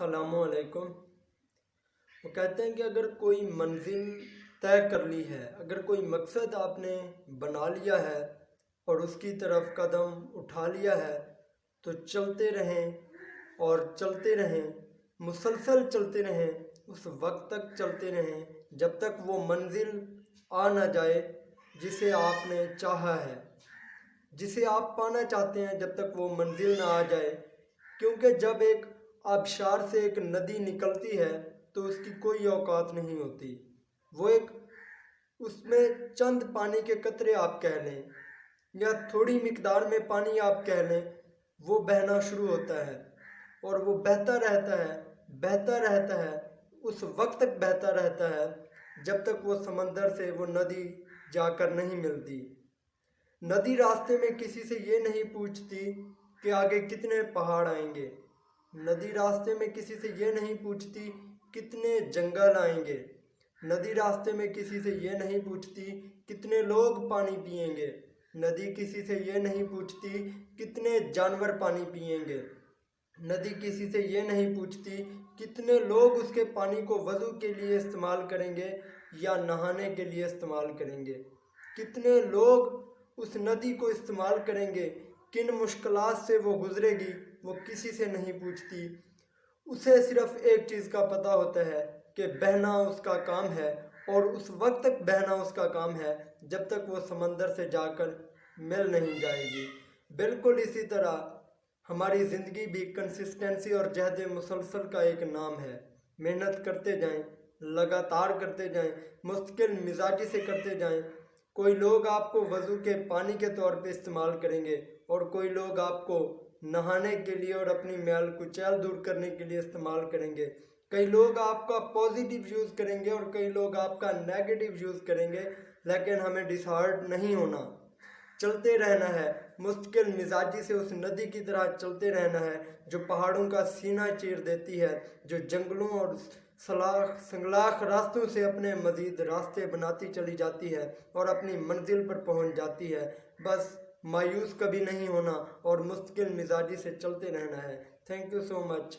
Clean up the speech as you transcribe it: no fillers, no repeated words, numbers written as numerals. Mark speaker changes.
Speaker 1: السلام علیکم۔ وہ کہتے ہیں کہ اگر کوئی منزل طے کر لی ہے، اگر کوئی مقصد آپ نے بنا لیا ہے اور اس کی طرف قدم اٹھا لیا ہے تو چلتے رہیں اور چلتے رہیں، مسلسل چلتے رہیں، اس وقت تک چلتے رہیں جب تک وہ منزل آ نہ جائے جسے آپ نے چاہا ہے، جسے آپ پانا چاہتے ہیں، جب تک وہ منزل نہ آ جائے۔ کیونکہ جب ایک آبشار سے ایک ندی نکلتی ہے تو اس کی کوئی اوقات نہیں ہوتی، وہ اس میں چند پانی کے قطرے آپ کہہ لیں یا تھوڑی مقدار میں پانی آپ کہہ لیں، وہ بہنا شروع ہوتا ہے اور وہ بہتا رہتا ہے، بہتا رہتا ہے، اس وقت تک بہتا رہتا ہے جب تک وہ سمندر سے وہ ندی جا کر نہیں ملتی۔ ندی راستے میں کسی سے یہ نہیں پوچھتی کہ آگے کتنے پہاڑ آئیں گے، ندی راستے میں کسی سے یہ نہیں پوچھتی کتنے جنگل آئیں گے، ندی راستے میں کسی سے یہ نہیں پوچھتی کتنے لوگ پانی پئیں گے، ندی کسی سے یہ نہیں پوچھتی کتنے جانور پانی پئیں گے، ندی کسی سے یہ نہیں پوچھتی کتنے لوگ اس کے پانی کو وضو کے لیے استعمال کریں گے یا نہانے کے لیے استعمال کریں گے، کتنے لوگ اس ندی کو استعمال کریں گے، کن مشکلات سے وہ گزرے گی، وہ کسی سے نہیں پوچھتی۔ اسے صرف ایک چیز کا پتہ ہوتا ہے کہ بہنا اس کا کام ہے اور اس وقت تک بہنا اس کا کام ہے جب تک وہ سمندر سے جا کر مل نہیں جائے گی۔ بالکل اسی طرح ہماری زندگی بھی کنسسٹنسی اور جہد مسلسل کا ایک نام ہے۔ محنت کرتے جائیں، لگاتار کرتے جائیں، مستقل مزاجی سے کرتے جائیں۔ کوئی لوگ آپ کو وضو کے پانی کے طور پہ استعمال کریں گے اور کوئی لوگ آپ کو نہانے کے لیے اور اپنی میل کچیل دور کرنے کے لیے استعمال کریں گے۔ کئی لوگ آپ کا پازیٹیو یوز کریں گے اور کئی لوگ آپ کا نیگیٹیو یوز کریں گے، لیکن ہمیں ڈس ہارٹ نہیں ہونا، چلتے رہنا ہے، مستقل مزاجی سے اس ندی کی طرح چلتے رہنا ہے جو پہاڑوں کا سینہ چیر دیتی ہے، جو جنگلوں اور سنگلاخ راستوں سے اپنے مزید راستے بناتی چلی جاتی ہے اور اپنی منزل پر پہنچ جاتی ہے۔ بس مایوس کبھی نہیں ہونا اور مستقل مزاجی سے چلتے رہنا ہے۔ Thank you so much.